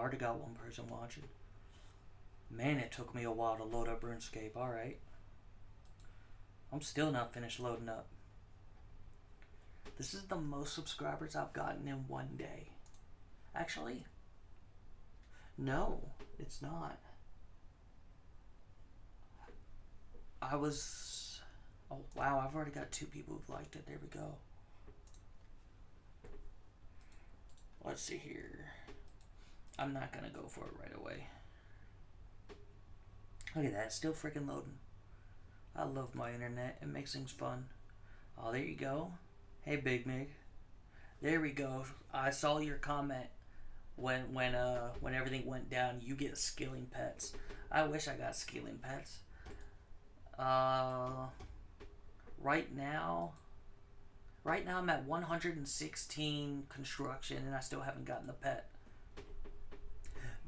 already got one person watching. Man, it took me a while to load up RuneScape. Alright. I'm still not finished loading up. This is the most subscribers I've gotten in one day. Actually, no, it's not. Oh wow, I've already got 2 people who've liked it. There we go. Let's see here. I'm not gonna go for it right away. Look at that, it's still freaking loading. I love my internet. It makes things fun. Oh, there you go. Hey, Big Mig. There we go. I saw your comment when everything went down. You get skilling pets. I wish I got skilling pets. Right now I'm at 116 construction and I still haven't gotten the pet.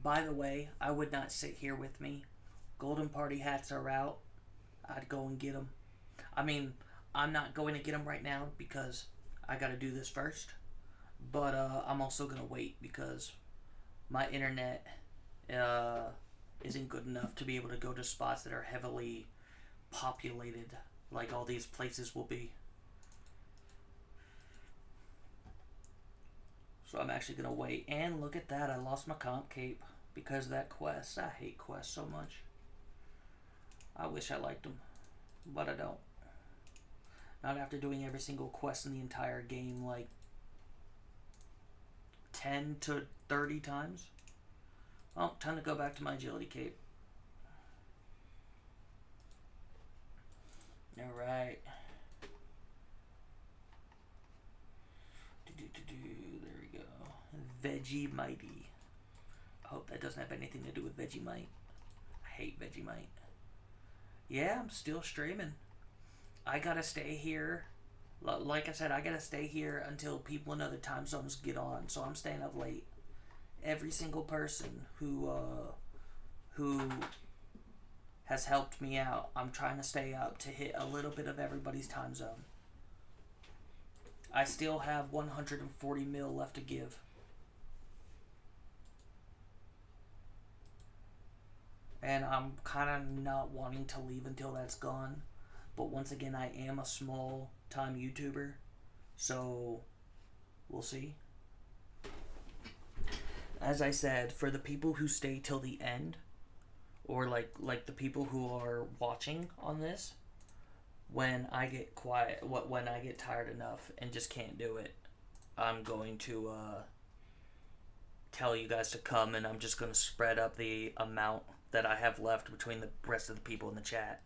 By the way, I would not sit here with me. Golden party hats are out. I'd go and get them. I mean, I'm not going to get them right now because I got to do this first. But I'm also going to wait because my internet isn't good enough to be able to go to spots that are heavily populated like all these places will be. So I'm actually going to wait. And look at that. I lost my comp cape because of that quest. I hate quests so much. I wish I liked them, but I don't. Not after doing every single quest in the entire game like 10 to 30 times. Oh, time to go back to my agility cape. Alright. There we go. Vegemite. I hope that doesn't have anything to do with Vegemite. I hate Vegemite. Yeah, I'm still streaming. I gotta stay here. Like I said, I gotta stay here until people in other time zones get on. So I'm staying up late. Every single person who has helped me out, I'm trying to stay up to hit a little bit of everybody's time zone. I still have 140 mil left to give. And I'm kind of not wanting to leave until that's gone. But once again, I am a small time YouTuber. So, we'll see. As I said, for the people who stay till the end, or like the people who are watching on this, when I get quiet, when I get tired enough and just can't do it, I'm going to tell you guys to come, and I'm just going to spread up the amount that I have left between the rest of the people in the chat.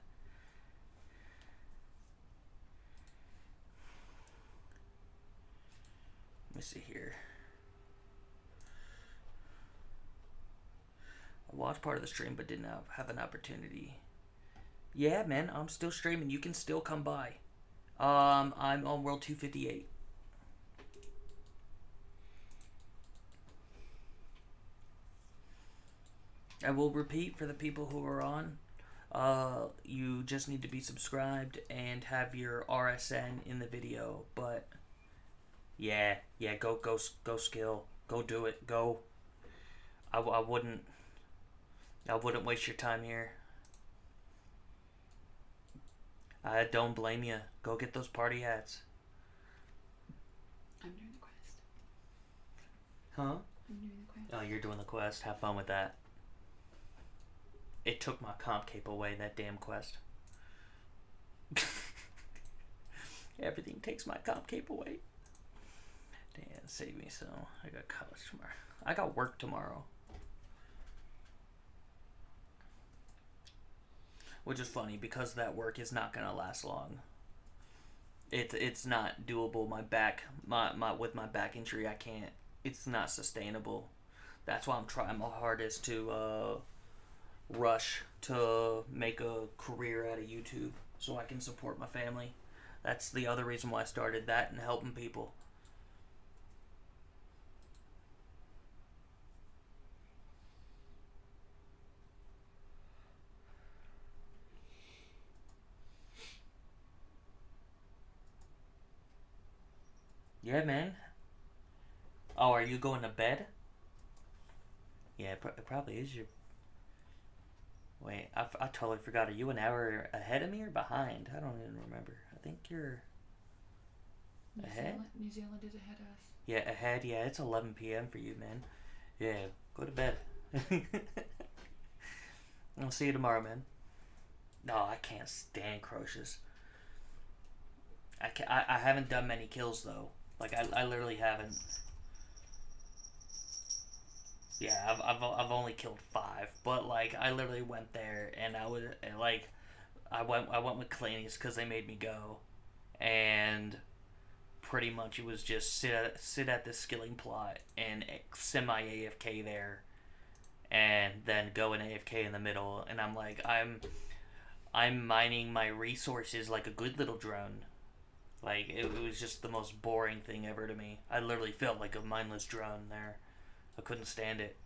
Let me see here. I watched part of the stream but didn't have an opportunity. Yeah, man, I'm still streaming. You can still come by. I'm on World 258. I will repeat for the people who are on. You just need to be subscribed and have your RSN in the video. But yeah, go skill, go do it, go. I wouldn't waste your time here. I don't blame you. Go get those party hats. I'm doing the quest. Huh? I'm doing the quest. Oh, you're doing the quest. Have fun with that. It took my comp cape away, that damn quest. Everything takes my comp cape away. Damn, save me so. I got college tomorrow. I got work tomorrow. Which is funny because that work is not gonna last long. It's not doable. My back, with my back injury, I can't. It's not sustainable. That's why I'm trying my hardest to rush to make a career out of YouTube so I can support my family. That's the other reason why I started that and helping people. Yeah, man. Oh, are you going to bed? Yeah, it probably is your. Wait, I totally forgot. Are you an hour ahead of me or behind? I don't even remember. I think you're ahead. New Zealand is ahead of us. Yeah, ahead. Yeah, it's 11 p.m. for you, man. Yeah, go to bed. I'll see you tomorrow, man. No, I can't stand croches. I haven't done many kills though. Like I literally haven't. Yeah, I've only killed 5, but like I literally went there and I was like I went with Clannies because they made me go, and pretty much it was just sit at the skilling plot and semi AFK there, and then go in AFK in the middle, and I'm like I'm mining my resources like a good little drone. Like it was just the most boring thing ever to me. I literally felt like a mindless drone there. I couldn't stand it.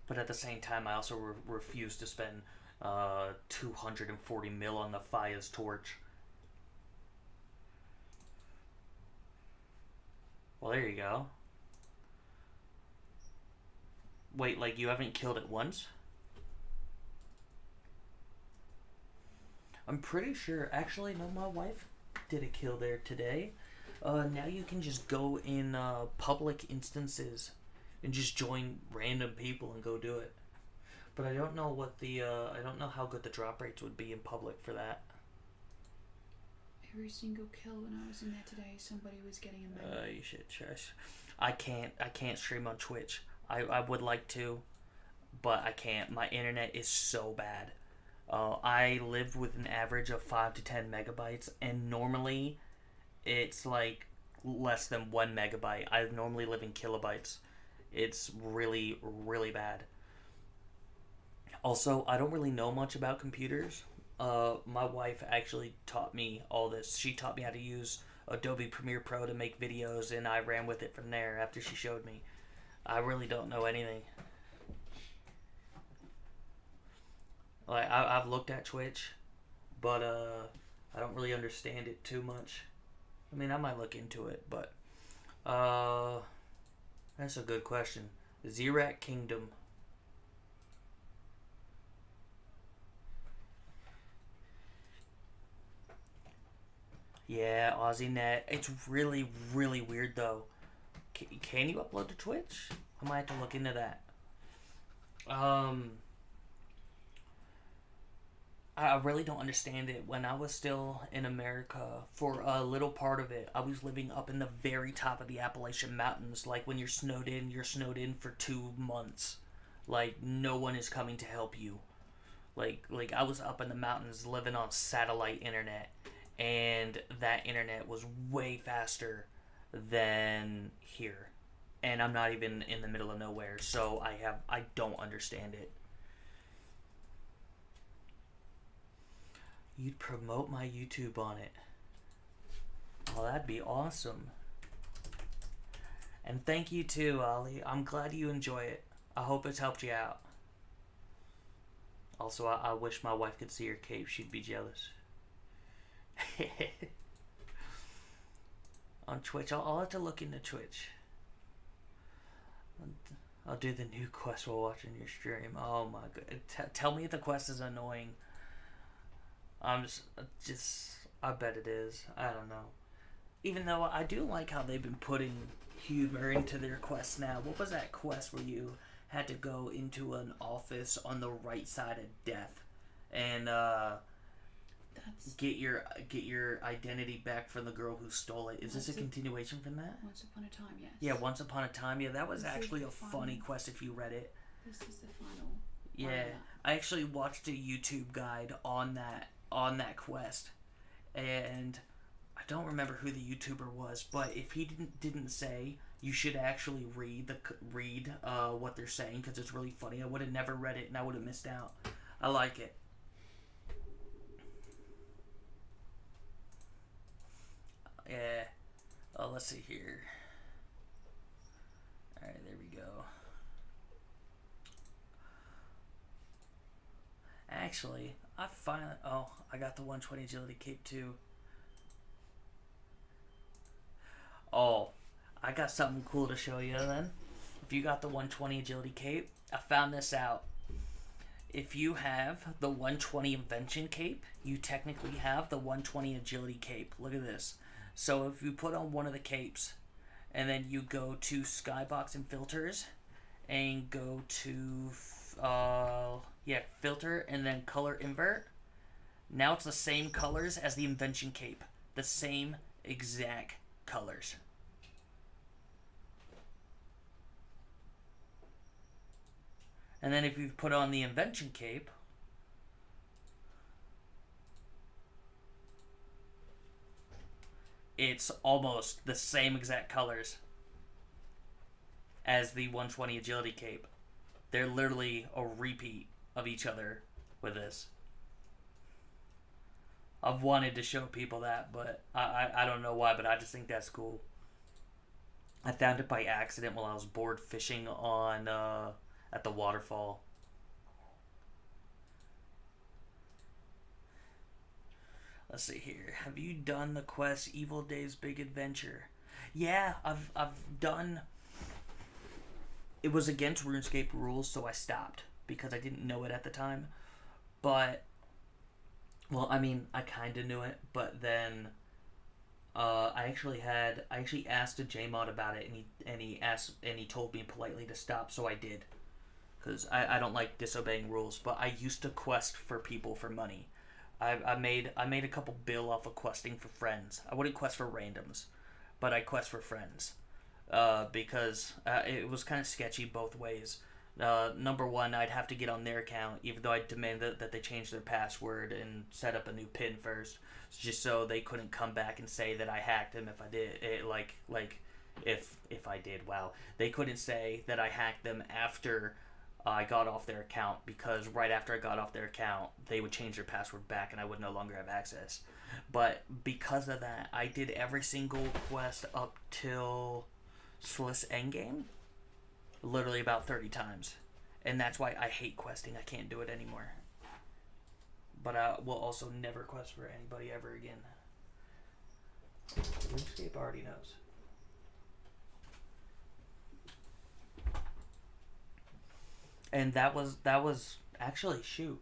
But at the same time, I also refused to spend 240 mil on the Faya's torch. Well, there you go. Wait, like you haven't killed it once? I'm pretty sure. Actually, no, my wife did a kill there today. Now you can just go in public instances and just join random people and go do it. But I don't know what the I don't know how good the drop rates would be in public for that. Every single kill when I was in there today, somebody was getting a medal. You should shush. I can't stream on Twitch. I would like to, but I can't. My internet is so bad. I live with an average of 5 to 10 megabytes, and normally it's like less than 1 megabyte. I normally live in kilobytes. It's really, really bad. Also, I don't really know much about computers. My wife actually taught me all this. She taught me how to use Adobe Premiere Pro to make videos, and I ran with it from there after she showed me. I really don't know anything. Like I've looked at Twitch, but I don't really understand it too much. I mean, I might look into it, but that's a good question. Xerac Kingdom. Yeah, AussieNet. It's really, really weird though. Can you upload to Twitch? I might have to look into that. I really don't understand it. When I was still in America, for a little part of it, I was living up in the very top of the Appalachian Mountains. Like when you're snowed in for 2 months. Like no one is coming to help you. Like I was up in the mountains living on satellite internet, and that internet was way faster than here. And I'm not even in the middle of nowhere, so I don't understand it. You'd promote my YouTube on it. Oh, that'd be awesome. And thank you too, Ollie. I'm glad you enjoy it. I hope it's helped you out. Also, I wish my wife could see your cape. She'd be jealous. On Twitch, I'll have to look into Twitch. I'll do the new quest while watching your stream. Oh my god. Tell me if the quest is annoying. I'm just, I bet it is. I don't know. Even though I do like how they've been putting humor into their quests now. What was that quest where you had to go into an office on the right side of death and get your identity back from the girl who stole it? Is this a continuation from that? Once Upon a Time, yes. Yeah, Once Upon a Time. Yeah, that was actually a funny quest if you read it. This is the final. Yeah, I actually watched a YouTube guide on that quest, and I don't remember who the YouTuber was, but if he didn't say, you should actually read what they're saying because it's really funny. I would have never read it and I would have missed out. I like it. Yeah. Oh, let's see here. All right, there we go. Actually, I got the 120 agility cape too. Oh, I got something cool to show you then. if you got the 120 agility cape, I found this out. If you have the 120 invention cape, you technically have the 120 agility cape. Look at this. So if you put on one of the capes, and then you go to skybox and filters, and go to filter, and then color invert. Now it's the same colors as the invention cape, the same exact colors. And then if you put on the invention cape, it's almost the same exact colors as the 120 agility cape. They're literally a repeat of each other with this. I've wanted to show people that, but I don't know why, but I just think that's cool. I found it by accident while I was bored fishing on at the waterfall. Let's see here. Have you done the quest Evil Days Big Adventure? Yeah, I've done. It was against RuneScape rules, so I stopped because I didn't know it at the time. But well, I mean, I kind of knew it, but then I actually asked a JMod about it, and he told me politely to stop, so I did, because I don't like disobeying rules. But I used to quest for people for money. I made a couple bill off of questing for friends. I wouldn't quest for randoms, but I quest for friends, because it was kind of sketchy both ways. Number one, I'd have to get on their account, even though I demanded that they change their password and set up a new PIN first, just so they couldn't come back and say that I hacked them if I did. If I did, wow, they couldn't say that I hacked them after I got off their account, because right after I got off their account, they would change their password back and I would no longer have access. But because of that, I did every single quest up till Sliss Endgame. Literally about 30 times. And that's why I hate questing. I can't do it anymore. But I will also never quest for anybody ever again. RuneScape already knows. And that was actually, shoot,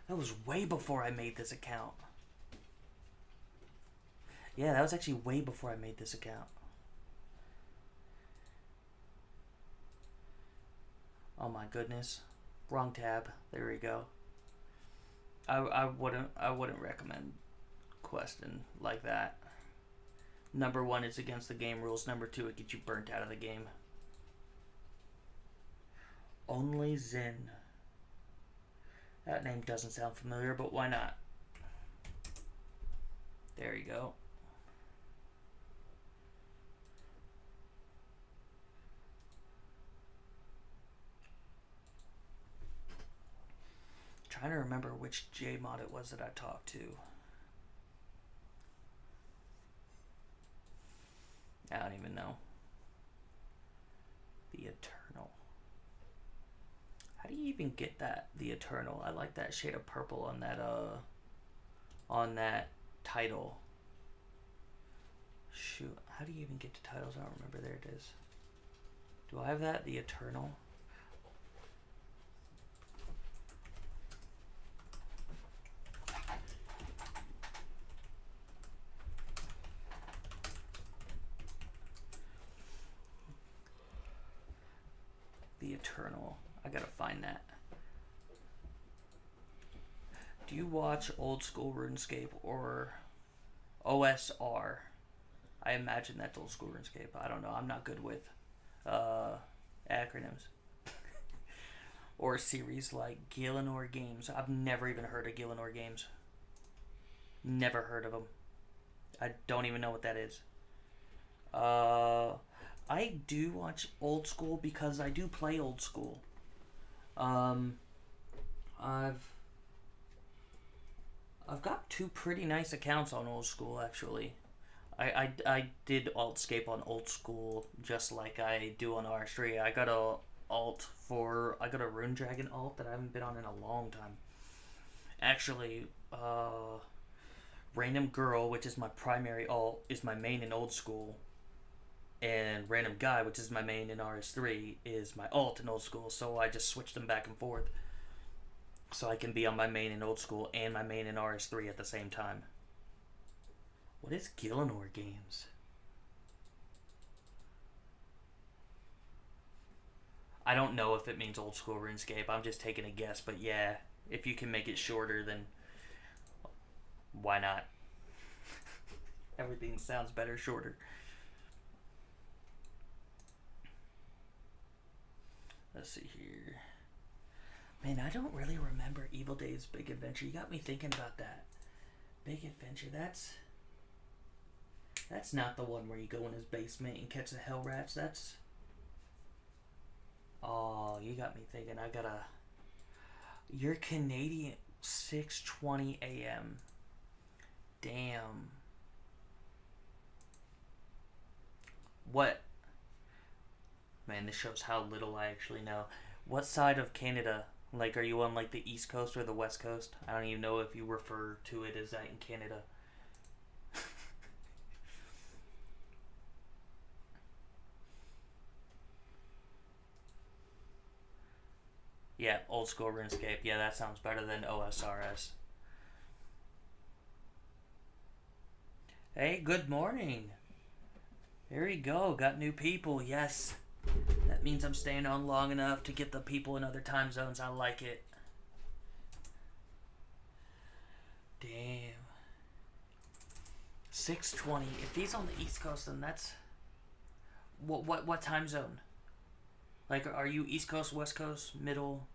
that was way before I made this account. Yeah, that was actually way before I made this account. Oh my goodness. Wrong tab. There we go. I wouldn't recommend questing like that. Number one, it's against the game rules. Number two, it gets you burnt out of the game. Only Zin. That name doesn't sound familiar, but why not? There you go. Trying to remember which JMod it was that I talked to. I don't even know. The Eternal. How do you even get that? The Eternal. I like that shade of purple on that title. Shoot, how do you even get to titles? I don't remember. There it is. Do I have that? The Eternal. The Eternal. I gotta find that. Do you watch old school RuneScape or OSR? I imagine that's old school RuneScape. I don't know. I'm not good with acronyms. Or series like Gillinor Games. I've never even heard of Gillinor Games. Never heard of them. I don't even know what that is. I do watch old school because I do play old school. I've got two pretty nice accounts on old school, actually. I did Altscape on old school just like I do on R3. I got a Rune Dragon alt that I haven't been on in a long time. Actually, Random Girl, which is my primary alt, is my main in old school. and Random Guy, which is my main in RS3, is my alt in old school. So I just switch them back and forth, so I can be on my main in old school and my main in RS3 at the same time. What is Gillinor Games? I don't know if it means old school RuneScape. I'm just taking a guess, but yeah, if you can make it shorter, then why not? Everything sounds better shorter. Let's see here. Man, I don't really remember Evil Days Big Adventure. You got me thinking about that. Big Adventure, that's not the one where you go in his basement and catch the hell rats. That's... Oh, you got me thinking. I gotta... You're Canadian. 6:20 a.m. Damn. What? Man, this shows how little I actually know. What side of Canada? Like, are you on, like, the East Coast or the West Coast? I don't even know if you refer to it as that in Canada. Yeah, old school RuneScape. Yeah, that sounds better than OSRS. Hey, good morning. Here we go. Got new people. Yes. That means I'm staying on long enough to get the people in other time zones. I like it. Damn. 6:20. If he's on the East Coast, then that's... What time zone? Like, are you East Coast, West Coast, middle?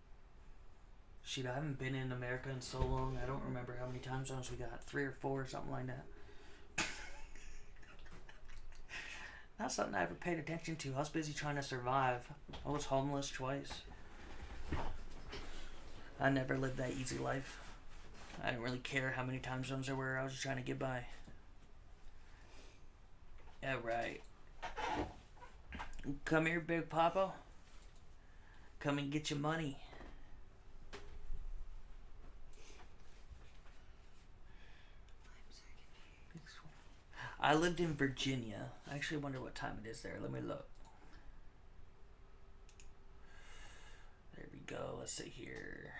Shit, I haven't been in America in so long. I don't remember how many time zones we got. 3 or 4 or something like that. Not something I ever paid attention to. I was busy trying to survive. I was homeless twice. I never lived that easy life. I didn't really care how many time zones there were. I was just trying to get by. Yeah, right. Come here, Big Papa. Come and get your money. I lived in Virginia. I actually wonder what time it is there. Let me look. There we go. Let's see here.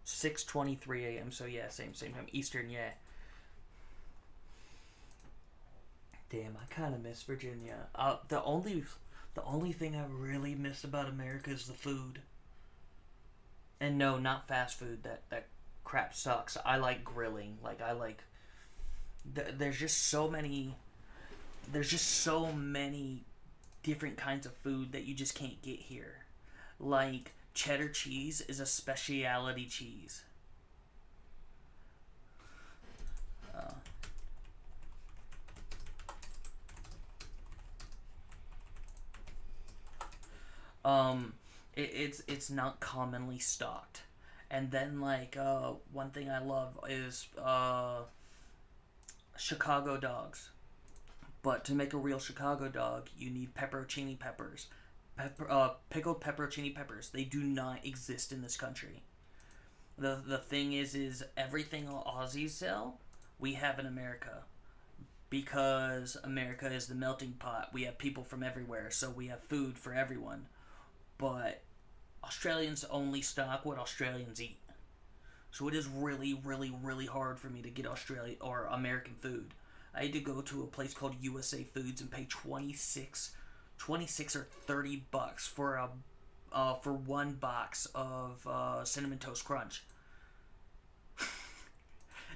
(6:23 a.m.) So yeah, same time. Eastern, yeah. Damn, I kind of miss Virginia. The only thing I really miss about America is the food. And no, not fast food. That crap sucks. I like grilling. Like, I like... There's just so many different kinds of food that you just can't get here. Like, cheddar cheese is a specialty cheese. It's not commonly stocked. And then, like, one thing I love is Chicago dogs. But to make a real Chicago dog, you need pepperoncini peppers. Pickled pepperoncini peppers. They do not exist in this country. The thing is everything Aussies sell, we have in America. Because America is the melting pot. We have people from everywhere, so we have food for everyone. But Australians only stock what Australians eat. So it is really, really, really hard for me to get Australia or American food. I had to go to a place called USA Foods and pay 26 or $30 for one box of Cinnamon Toast Crunch.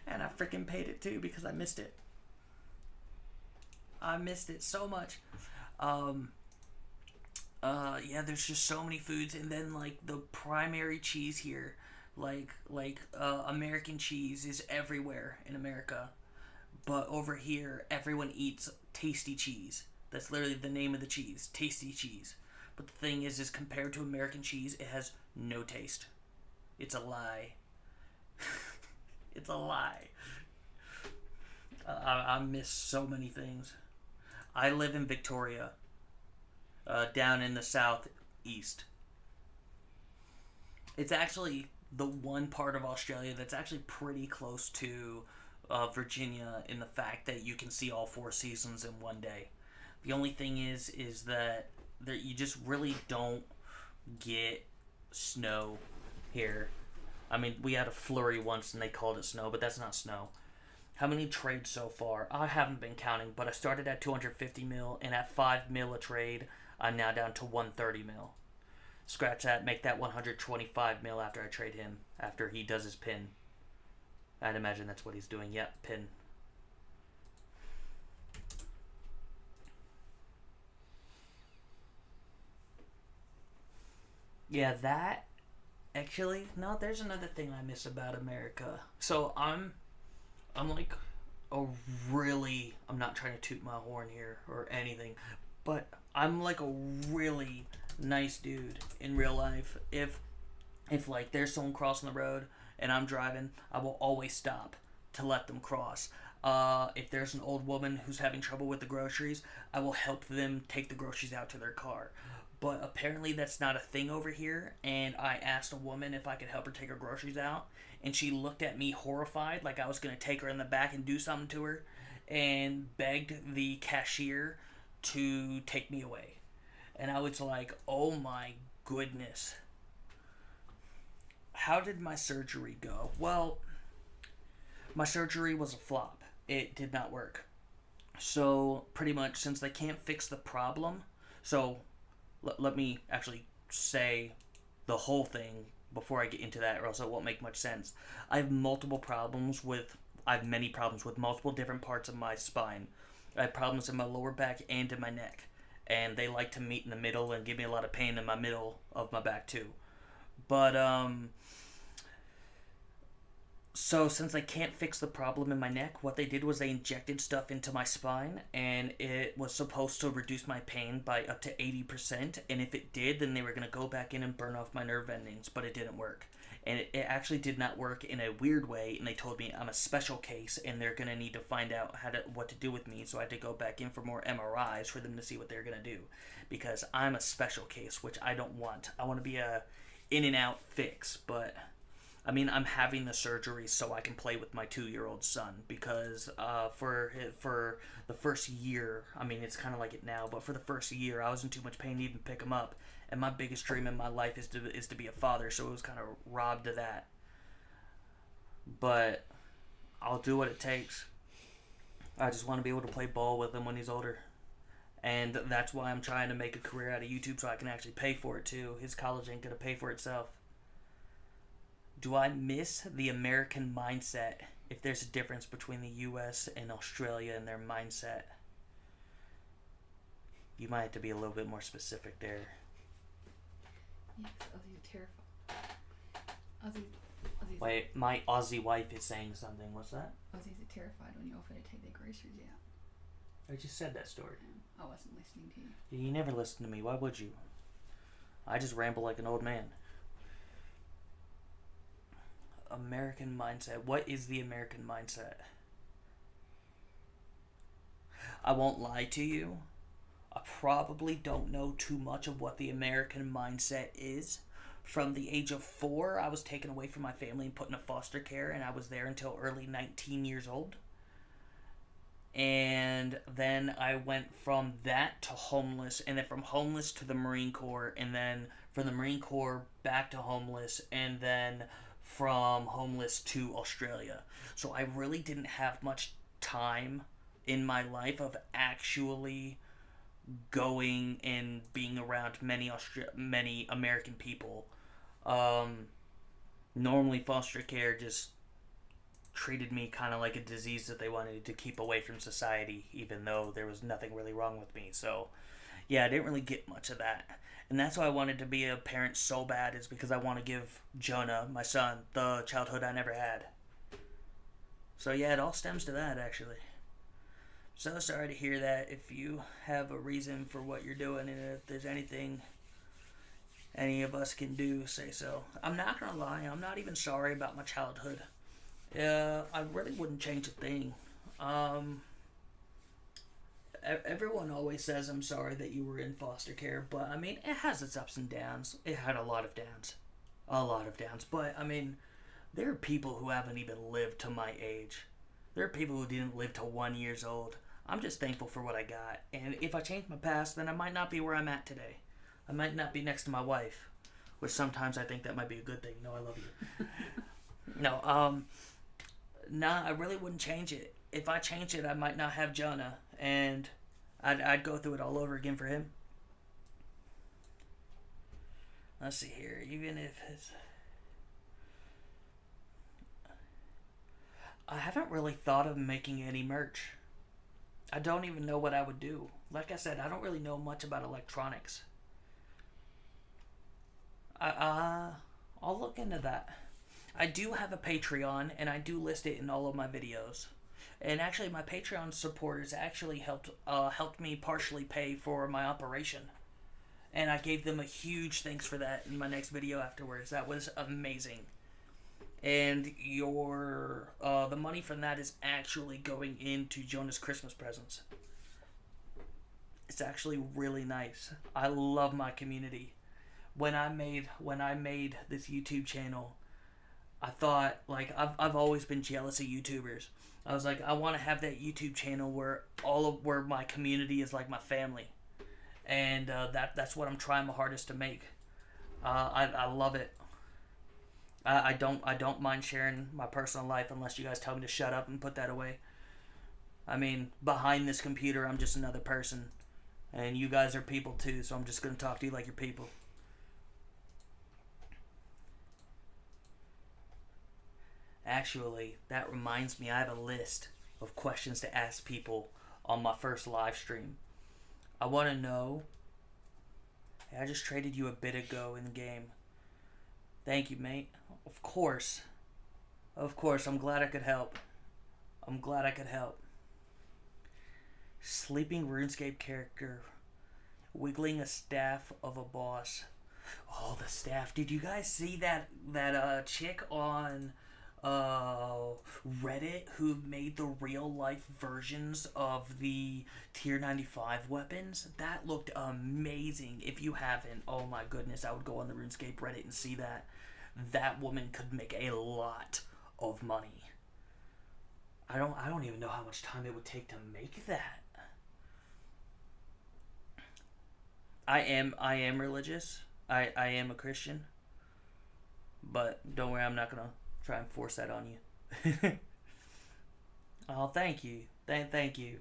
And I freaking paid it too because I missed it. I missed it so much. Yeah, there's just so many foods, and then like the primary cheese here, like American cheese is everywhere in America, but over here everyone eats tasty cheese. That's literally the name of the cheese, tasty cheese. But the thing is compared to American cheese, it has no taste. It's a lie. It's a lie. I miss so many things. I live in Victoria. Down in the southeast. It's actually the one part of Australia that's actually pretty close to Virginia in the fact that you can see all four seasons in one day. The only thing is that there, you just really don't get snow here. I mean, we had a flurry once and they called it snow, but that's not snow. How many trades so far? I haven't been counting, but I started at 250 mil, and at 5 mil a trade, I'm now down to 130 mil. Scratch that, make that 125 mil after I trade him, after he does his pin. I'd imagine that's what he's doing. Yep, pin. Yeah, that actually, no, there's another thing I miss about America. So I'm like a really, I'm not trying to toot my horn here or anything, but I'm like a really nice dude in real life. If like there's someone crossing the road and I'm driving, I will always stop to let them cross. If there's an old woman who's having trouble with the groceries, I will help them take the groceries out to their car. But apparently that's not a thing over here, and I asked a woman if I could help her take her groceries out, and she looked at me horrified like I was going to take her in the back and do something to her, and begged the cashier to take me away. And I was like, oh my goodness. How did my surgery go? Well, my surgery was a flop. It did not work. So, pretty much, since they can't fix the problem, so let me actually say the whole thing before I get into that, or else it won't make much sense. I have many problems with multiple different parts of my spine. I have problems in my lower back and in my neck, and they like to meet in the middle and give me a lot of pain in my middle of my back too. But so since I can't fix the problem in my neck, what they did was they injected stuff into my spine, and it was supposed to reduce my pain by up to 80%, and if it did, then they were going to go back in and burn off my nerve endings, but it didn't work. And it actually did not work in a weird way, and they told me I'm a special case, and they're going to need to find out what to do with me, so I had to go back in for more MRIs for them to see what they're going to do, because I'm a special case, which I don't want. I want to be a in and out fix, but I mean, I'm having the surgery so I can play with my 2-year-old son, because for the first year, I mean, it's kind of like it now, but for the first year, I was in too much pain to even pick him up, and my biggest dream in my life is to be a father, so it was kind of robbed of that. But I'll do what it takes. I just want to be able to play ball with him when he's older. And that's why I'm trying to make a career out of YouTube, so I can actually pay for it too. His college ain't gonna pay for itself. Do I miss the American mindset? If there's a difference between the US and Australia and their mindset, you might have to be a little bit more specific there. Yes, Aussie's terrified. Wait, my Aussie wife is saying something. What's that? Aussies are terrified when you offer to take their groceries out. I just said that story. I wasn't listening to you. You never listen to me. Why would you? I just ramble like an old man. American mindset. What is the American mindset? I won't lie to you. I probably don't know too much of what the American mindset is. From the age of 4, I was taken away from my family and put in a foster care, and I was there until early 19 years old. And then I went from that to homeless, and then from homeless to the Marine Corps, and then from the Marine Corps back to homeless, and then from homeless to Australia. So I really didn't have much time in my life of actually going and being around many American people. Normally foster care just treated me kind of like a disease that they wanted to keep away from society, even though there was nothing really wrong with me. So yeah, I didn't really get much of that. And that's why I wanted to be a parent so bad, is because I want to give Jonah, my son, the childhood I never had. So yeah, it all stems to that, actually. So sorry to hear that. If you have a reason for what you're doing, and if there's anything any of us can do, say so. I'm not gonna lie, I'm not even sorry about my childhood. I really wouldn't change a thing. Everyone always says I'm sorry that you were in foster care, but I mean, it has its ups and downs. It had a lot of downs. A lot of downs. But, I mean, there are people who haven't even lived to my age. There are people who didn't live to 1 years old. I'm just thankful for what I got. And if I change my past, then I might not be where I'm at today. I might not be next to my wife. Which sometimes I think that might be a good thing. No, I love you. Nah, I really wouldn't change it. If I change it, I might not have Jonah. And I'd go through it all over again for him. Let's see here. Even if it's... I haven't really thought of making any merch. I don't even know what I would do. Like I said, I don't really know much about electronics. I'll look into that. I do have a Patreon, and I do list it in all of my videos. And actually, my Patreon supporters actually helped me partially pay for my operation. And I gave them a huge thanks for that in my next video afterwards. That was amazing. And the money from that is actually going into Jonah's Christmas presents. It's actually really nice. I love my community. When I made this YouTube channel, I thought, like, I've always been jealous of YouTubers. I was like, I want to have that YouTube channel where where my community is like my family, and that's what I'm trying my hardest to make. I love it. I don't mind sharing my personal life unless you guys tell me to shut up and put that away. I mean, behind this computer, I'm just another person, and you guys are people too. So I'm just gonna talk to you like you're people. Actually, that reminds me, I have a list of questions to ask people on my first live stream. I want to know, hey, I just traded you a bit ago in the game. Thank you, mate. Of course. I'm glad I could help. Sleeping RuneScape character. Wiggling a staff of a boss. Oh, the staff. Did you guys see that chick on Reddit who made the real life versions of the tier 95 weapons? That looked amazing. If you haven't, oh my goodness, I would go on the RuneScape Reddit and see that. That woman could make a lot of money. I don't even know how much time it would take to make that. I am religious. I am a Christian. But don't worry, I'm not gonna try and force that on you. Oh, thank you. Thank you.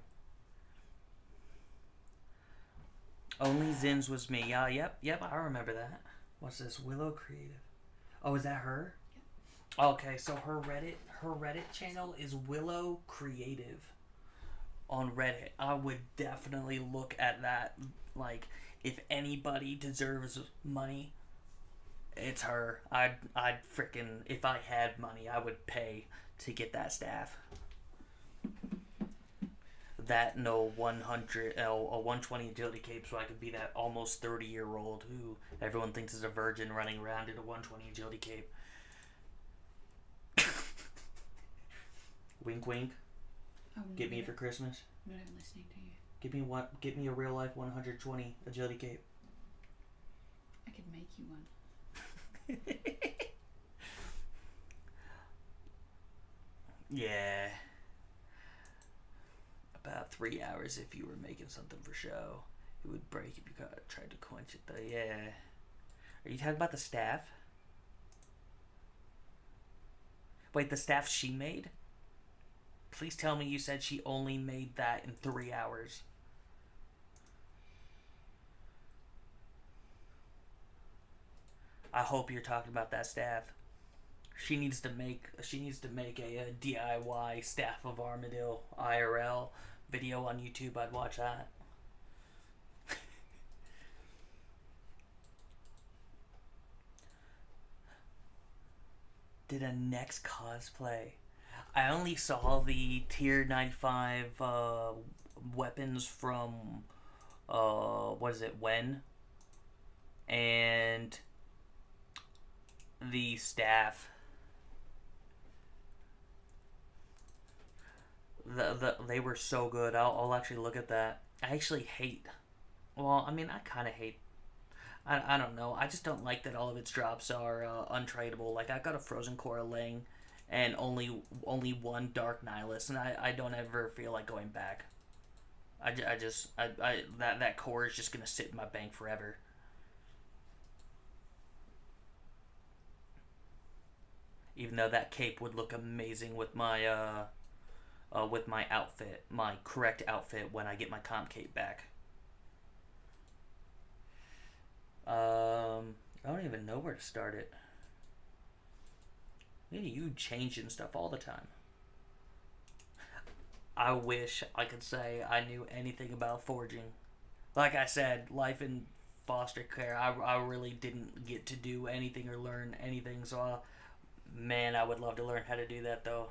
Only Zins was me. Yep, I remember that. What's this? Willow Creative. Oh, is that her? Yep. Okay, so her Reddit channel is Willow Creative on Reddit. I would definitely look at that. Like, if anybody deserves money, it's her. I'd freaking, if I had money, I would pay to get that staff. That and a 120 agility cape, so I could be that almost 30-year-old who everyone thinks is a virgin running around in a 120 agility cape. Wink, wink. Get me for Christmas. I'm not even listening to you. Get me a real life 120 agility cape. I could make you one. Yeah. About 3 hours if you were making something for show. It would break if you tried to quench it though. Yeah. Are you talking about the staff? Wait, the staff she made? Please tell me you said she only made that in 3 hours. I hope you're talking about that staff. She needs to make a DIY Staff of Armadillo IRL video on YouTube. I'd watch that. Did a next cosplay. I only saw the tier 95 weapons from what is it, when? And the staff. They were so good. I'll actually look at that. I actually hate. Well, I mean, I kind of hate. I don't know. I just don't like that all of its drops are untradeable. Like I got a Frozen Core Ling, and only one Dark Nihilus, and I don't ever feel like going back. I just that core is just gonna sit in my bank forever. Even though that cape would look amazing with my outfit, my correct outfit when I get my comp cape back. I don't even know where to start it. You changing stuff all the time. I wish I could say I knew anything about forging. Like I said, life in foster care, I really didn't get to do anything or learn anything. So, man, I would love to learn how to do that though.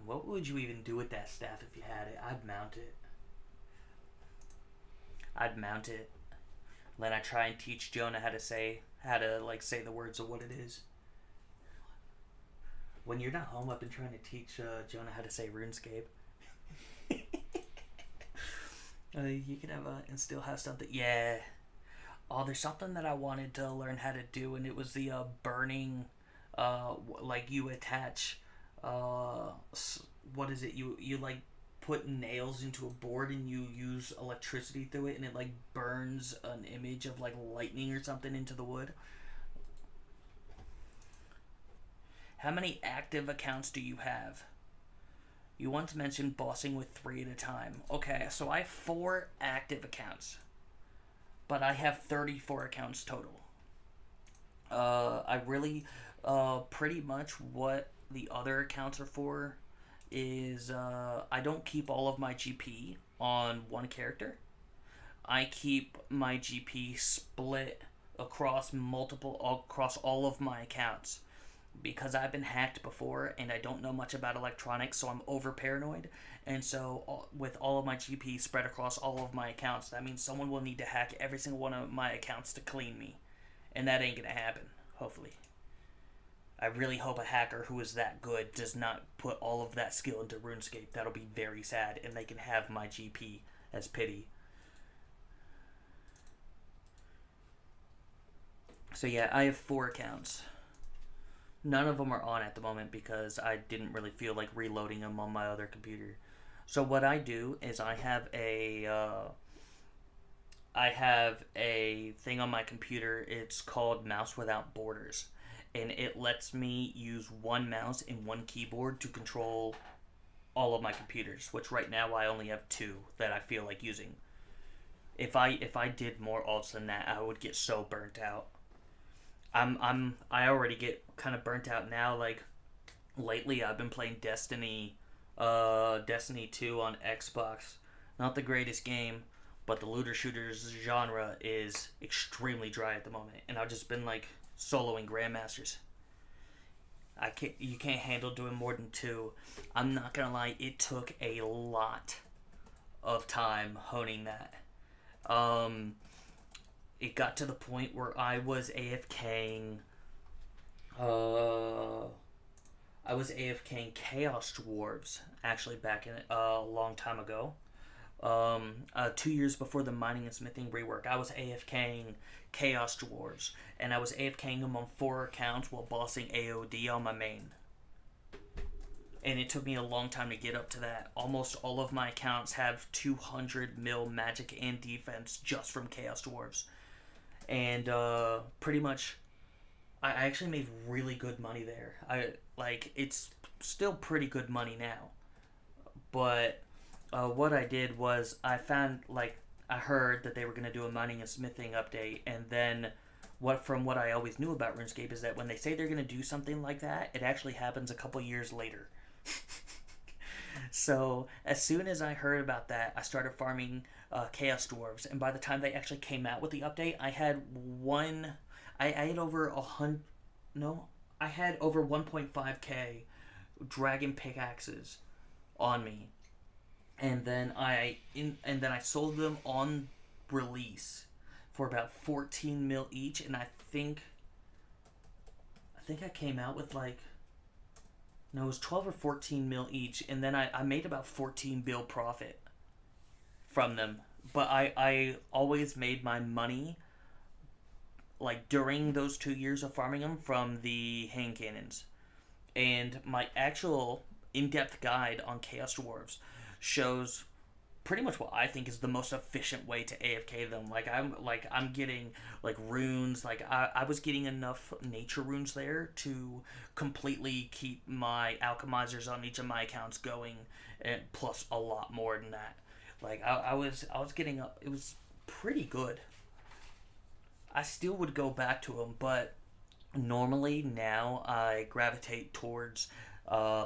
What would you even do with that staff if you had it? I'd mount it. I'd mount it. Then I try and teach Jonah how to say the words of what it is. When you're not home, I've been trying to teach Jonah how to say RuneScape. You can have and still have something. Yeah. Oh, there's something that I wanted to learn how to do, and it was the burning. Like you attach. What is it? You like put nails into a board and you use electricity through it, and it like burns an image of like lightning or something into the wood. How many active accounts do you have? You once mentioned bossing with 3 at a time. Okay, so I have 4 active accounts, but I have 34 accounts total. I really, pretty much what the other accounts are for is I don't keep all of my GP on one character. I keep my GP split across all of my accounts, because I've been hacked before and I don't know much about electronics, so I'm over paranoid. And so with all of my GP spread across all of my accounts, that means someone will need to hack every single one of my accounts to clean me. And that ain't gonna happen, hopefully. I really hope a hacker who is that good does not put all of that skill into RuneScape. That'll be very sad, and they can have my GP as pity. So yeah, I have 4 accounts. None of them are on at the moment because I didn't really feel like reloading them on my other computer. So what I do is I have a thing on my computer. It's called Mouse Without Borders, and it lets me use one mouse and one keyboard to control all of my computers, which right now I only have 2 that I feel like using. If I did more alts than that, I would get so burnt out. I already get kind of burnt out now. Like lately I've been playing Destiny 2 on Xbox. Not the greatest game, but the looter shooters genre is extremely dry at the moment, and I've just been like soloing grandmasters. You can't handle doing more than 2. I'm not gonna lie, it took a lot of time honing that. It got to the point where I was AFKing. I was AFKing Chaos Dwarves actually back in a long time ago. 2 years before the mining and smithing rework, I was AFKing Chaos Dwarves, and I was AFKing them on 4 accounts while bossing AOD on my main. And it took me a long time to get up to that. Almost all of my accounts have 200 mil magic and defense just from Chaos Dwarves. And pretty much, I actually made really good money there. It's still pretty good money now. But what I did was I heard that they were gonna do a mining and smithing update, and then from what I always knew about RuneScape is that when they say they're gonna do something like that, it actually happens a couple years later. So as soon as I heard about that, I started farming Chaos Dwarves, and by the time they actually came out with the update, I had over 1.5k dragon pickaxes on me, and then I sold them on release for about 14 mil each, and I think I came out with it was 12 or 14 mil each, and then I made about 14 bill profit from them but I always made my money like during those 2 years of farming them from the hand cannons. And my actual in-depth guide on Chaos Dwarves shows pretty much what I think is the most efficient way to AFK them. I'm getting like runes. Like I was getting enough nature runes there to completely keep my alchemizers on each of my accounts going, and plus a lot more than that. Like I was getting it was pretty good. I still would go back to them, but normally now I gravitate towards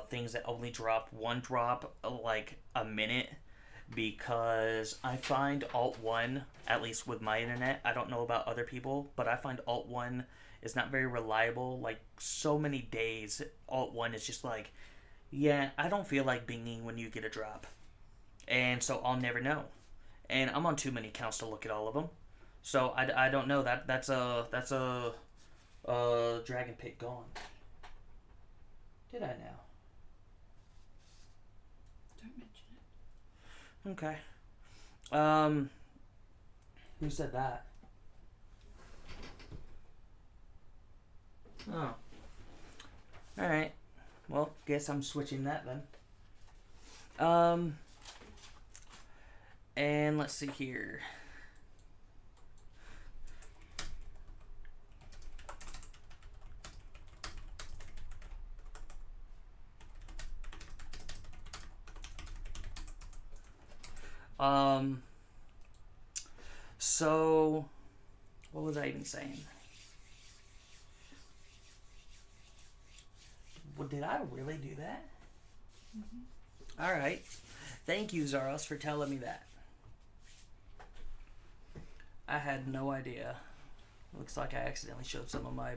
things that only drop one drop like a minute, because I find Alt 1, at least with my internet, I don't know about other people, but I find Alt 1 is not very reliable. Like, so many days, Alt 1 is just like, yeah, I don't feel like binging when you get a drop. And so I'll never know. And I'm on too many accounts to look at all of them. So I don't know. That's a dragon pit gone. Did I now? Don't mention it. Okay. Who said that? Oh. Alright. Well, guess I'm switching that then. And let's see here. So, what was I even saying? Well, did I really do that? Mm-hmm. All right. Thank you, Zaros, for telling me that. I had no idea. Looks like I accidentally showed some of my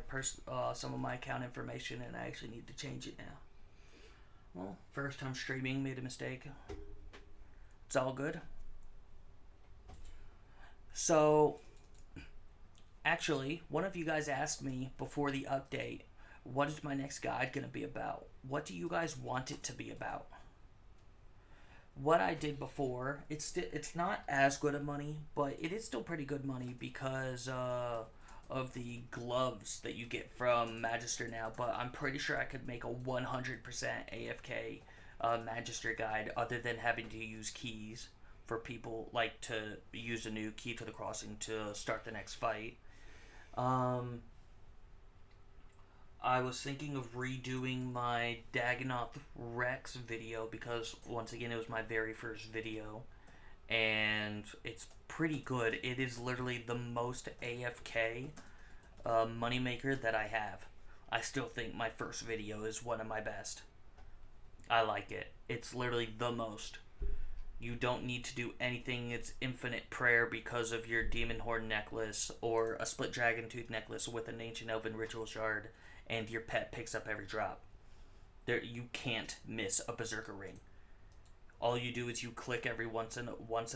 account information, and I actually need to change it now. Well, first time streaming, made a mistake. It's all good. So, actually, one of you guys asked me before the update, what is my next guide going to be about? What do you guys want it to be about? What I did before, it's not as good of money, but it is still pretty good money because of the gloves that you get from Magister now. But I'm pretty sure I could make a 100% AFK Magister guide, other than having to use keys for people, like to use a new key to the crossing to start the next fight. I was thinking of redoing my Dagonoth Rex video, because once again it was my very first video, and it's pretty good. It is literally the most AFK moneymaker that I have. I still think my first video is one of my best. I like it. It's literally the most. You don't need to do anything. It's infinite prayer because of your Demon Horn necklace or a split dragon tooth necklace with an ancient elven ritual shard, and your pet picks up every drop. There, you can't miss a berserker ring. All you do is you click every once in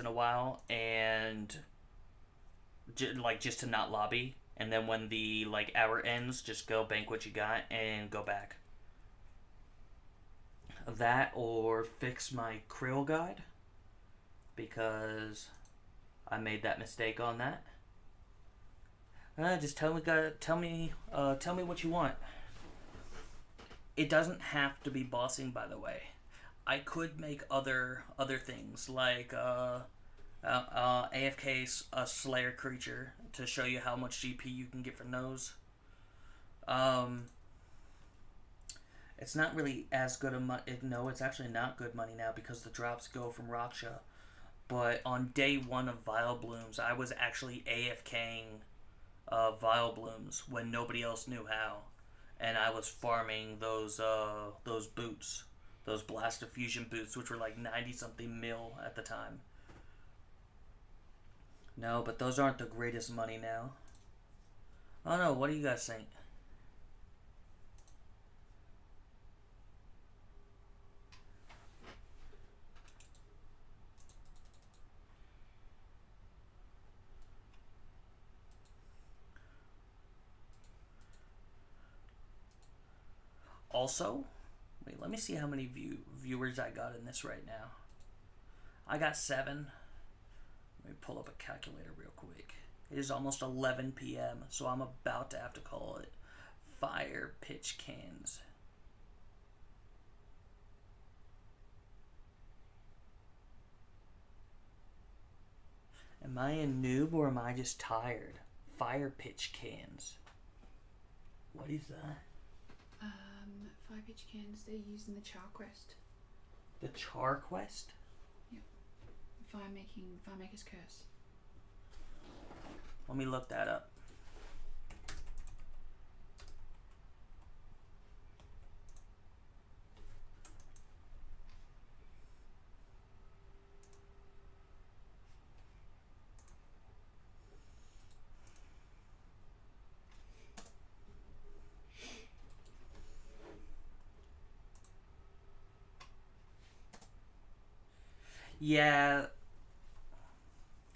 a while, and just to not lobby, and then when the hour ends, just go bank what you got and go back. That, or fix my Krill guide, because I made that mistake on that. Just tell me what you want. It doesn't have to be bossing, by the way. I could make other things like AFK a Slayer creature to show you how much GP you can get from those. It's not really as good a money. No, it's actually not good money now because the drops go from Raksha. But on day one of Vile Blooms, I was actually AFKing Vile Blooms when nobody else knew how, and I was farming those boots, those Blast of Fusion boots, which were like 90 something mil at the time. No, but those aren't the greatest money now. Oh no, what do you guys think? Also, wait, let me see how many viewers I got in this right now. I got 7. Let me pull up a calculator real quick. It is almost 11 p.m., so I'm about to have to call it fire pitch cans. Am I a noob or am I just tired? Fire pitch cans. What is that? Fire pitch cans they're used in the Char Quest. The Char Quest? Yep. Firemaker's Curse. Let me look that up. Yeah,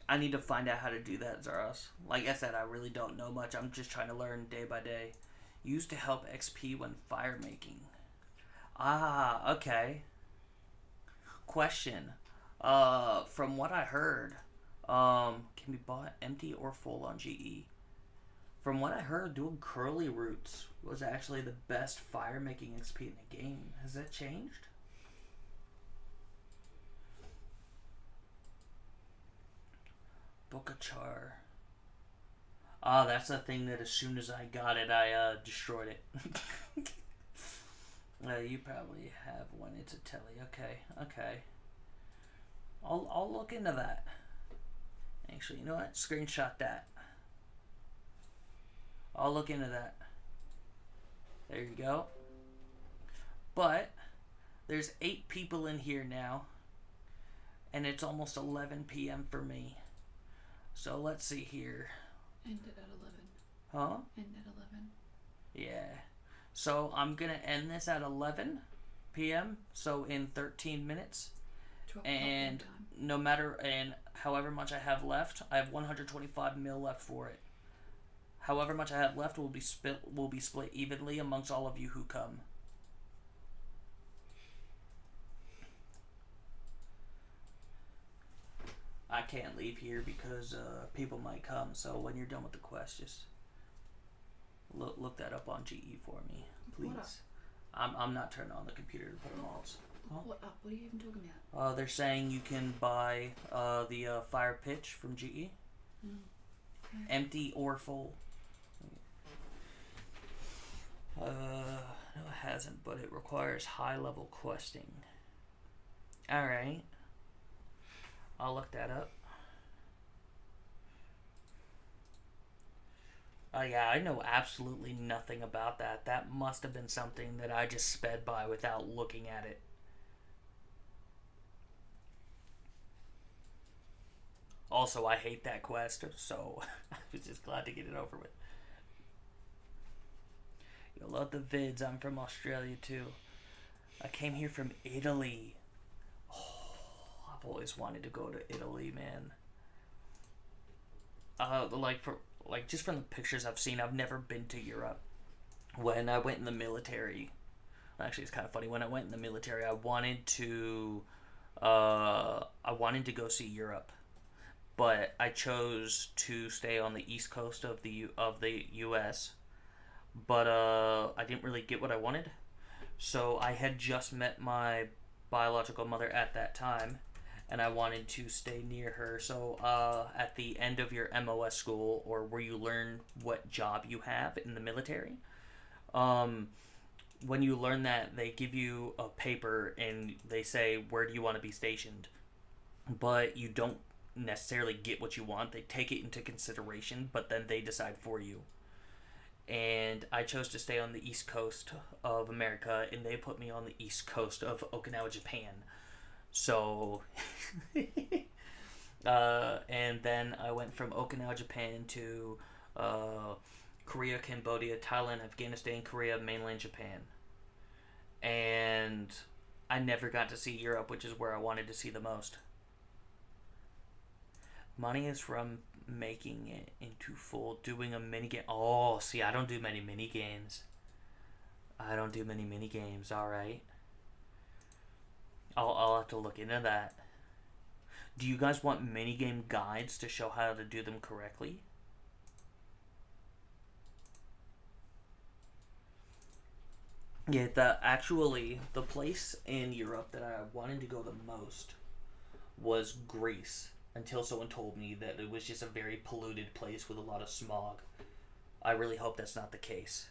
I need to find out how to do that, Zaros. Like I said, I really don't know much. I'm just trying to learn day by day. Used to help XP when fire making. Ah, okay. Question. From what I heard, can be bought empty or full on GE. From what I heard, doing curly roots was actually the best fire making XP in the game. Has that changed? Book of Char. Ah, that's the thing that as soon as I got it, I destroyed it. You probably have one. It's a telly. Okay. I'll look into that. Actually, you know what? Screenshot that. I'll look into that. There you go. But there's 8 people in here now, and it's almost 11 p.m. for me. So let's see here. End it at 11. Huh? End at 11. Yeah. So I'm going to end this at 11 p.m. So in 13 minutes. 12 And time. no matter, and however much I have left, I have 125 mil left for it. However much I have left will be split evenly amongst all of you who come. I can't leave here because people might come. So when you're done with the quest, just look that up on GE for me, please. I'm not turning on the computer to put them all. Huh? What up? What are you even talking about? They're saying you can buy the fire pitch from GE, Okay. empty or full. No, it hasn't, but it requires high level questing. All right. I'll look that up. Yeah, I know absolutely nothing about that. That must have been something that I just sped by without looking at it. Also, I hate that quest, so I was just glad to get it over with. You'll love the vids. I'm from Australia too. I came here from Italy. I've always wanted to go to Italy, man. Just from the pictures I've seen, I've never been to Europe. When I went in the military, actually, it's kind of funny. When I went in the military, I wanted to go see Europe, but I chose to stay on the east coast of the U.S. But I didn't really get what I wanted, so I had just met my biological mother at that time, and I wanted to stay near her. So at the end of your MOS school, or where you learn what job you have in the military, when you learn that, they give you a paper and they say, where do you want to be stationed? But you don't necessarily get what you want. They take it into consideration, but then they decide for you. And I chose to stay on the east coast of America, and they put me on the east coast of Okinawa, Japan. So, and then I went from Okinawa, Japan to Korea, Cambodia, Thailand, Afghanistan, Korea, mainland Japan. And I never got to see Europe, which is where I wanted to see the most. Money is from making it into full, doing a mini game. Oh, see, I don't do many mini games. All right. I'll have to look into that. Do you guys want minigame guides to show how to do them correctly? Yeah, the place in Europe that I wanted to go the most was Greece until someone told me that it was just a very polluted place with a lot of smog. I really hope that's not the case.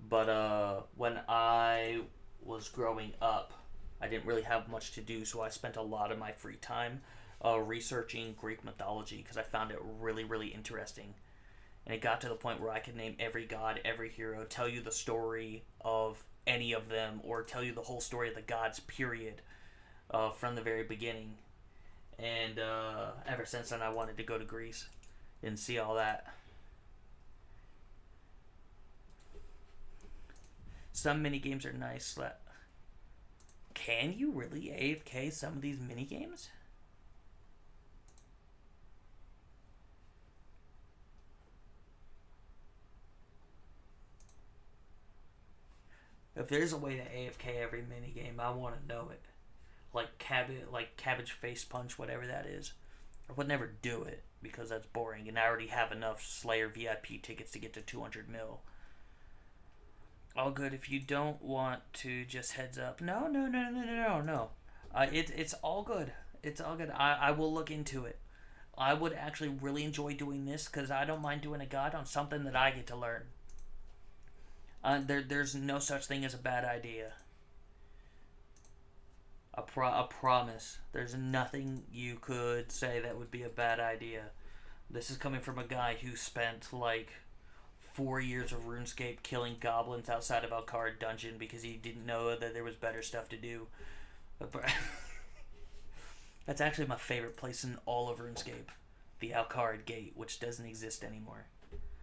But when I was growing up, I didn't really have much to do, so I spent a lot of my free time researching Greek mythology because I found it really, really interesting. And it got to the point where I could name every god, every hero, tell you the story of any of them, or tell you the whole story of the gods, period, from the very beginning. And ever since then, I wanted to go to Greece and see all that. Some mini games are nice. Can you really AFK some of these mini games? If there's a way to AFK every mini game, I want to know it. Like cabbage face punch, whatever that is. I would never do it because that's boring, and I already have enough Slayer VIP tickets to get to 200 mil. All good. If you don't want to, just heads up. No. It's all good. It's all good. I will look into it. I would actually really enjoy doing this because I don't mind doing a guide on something that I get to learn. There's no such thing as a bad idea. A promise. There's nothing you could say that would be a bad idea. This is coming from a guy who spent like 4 years of RuneScape killing goblins outside of Alcard Dungeon because he didn't know that there was better stuff to do. That's actually my favorite place in all of RuneScape. The Alcard Gate, which doesn't exist anymore.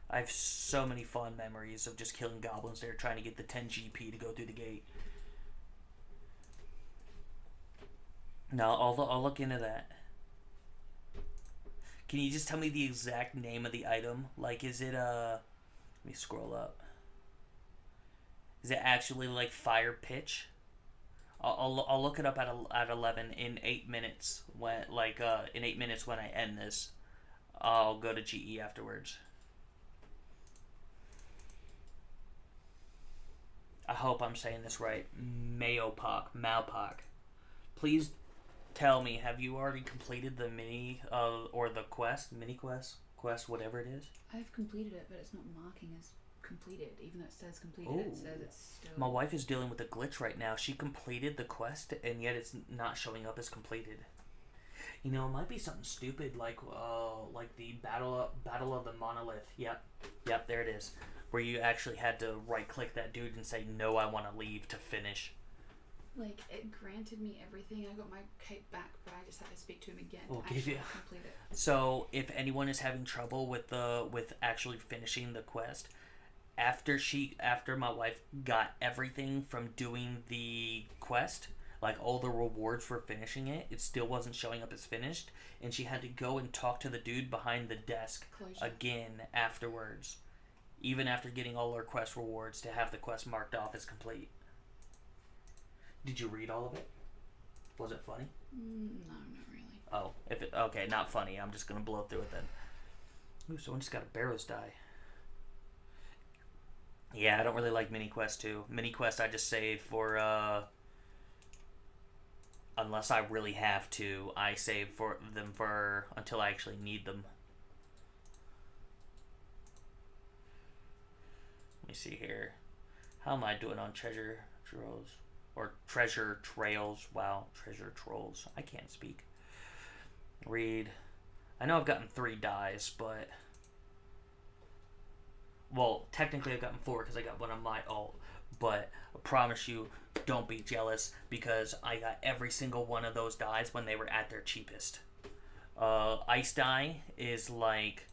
I have so many fond memories of just killing goblins there trying to get the 10 GP to go through the gate. No, I'll look into that. Can you just tell me the exact name of the item? Like, is it, let me scroll up. Is it actually, like, Fire Pitch? I'll look it up at 11 in 8 minutes. In 8 minutes when I end this. I'll go to GE afterwards. I hope I'm saying this right. Maopak. Please tell me, have you already completed the mini, or the quest, whatever it is? I've completed it, but it's not marking as completed. Even though it says completed, Ooh. it says it's still... My wife is dealing with a glitch right now. She completed the quest, and yet it's not showing up as completed. You know, it might be something stupid like the Battle of the Monolith. Yep, there it is. Where you actually had to right-click that dude and say, no, I want to leave to finish. Like, it granted me everything. I got my cape back, but I just had to speak to him again We'll to give actually you... complete it. So, if anyone is having trouble with actually finishing the quest, after my wife got everything from doing the quest, like all the rewards for finishing it, it still wasn't showing up as finished, and she had to go and talk to the dude behind the desk again afterwards, even after getting all her quest rewards, to have the quest marked off as complete. Did you read all of it? Was it funny? No, not really. Oh, okay, not funny. I'm just gonna blow through it then. Ooh, someone just got a Barrows die. Yeah, I don't really like mini quest too. Mini quest I just save for unless I really have to. I save for them for until I actually need them. Let me see here. How am I doing on treasure trolls? Or treasure trails? Wow, treasure trolls. I can't speak. Read. I know I've gotten 3 dies, but... Well, technically I've gotten 4 because I got one on my ult. But I promise you, don't be jealous because I got every single one of those dies when they were at their cheapest. Ice die is like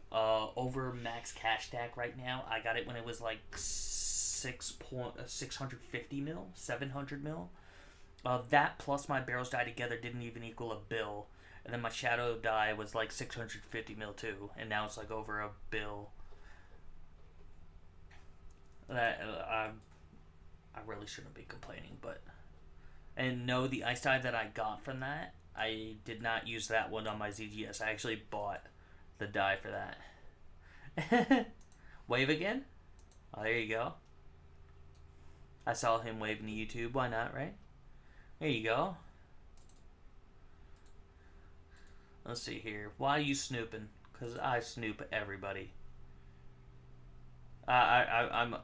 over max cash stack right now. I got it when it was like 650 mil, 700 mil. That plus my barrels die together didn't even equal a bill. And then my shadow die was like 650 mil too. And now it's like over a bill. I really shouldn't be complaining, but... And no, the ice die that I got from that, I did not use that one on my ZGS. I actually bought the die for that. Wave again? Oh, there you go. I saw him waving to YouTube. Why not, right? There you go. Let's see here. Why are you snooping? Because I snoop everybody. I'm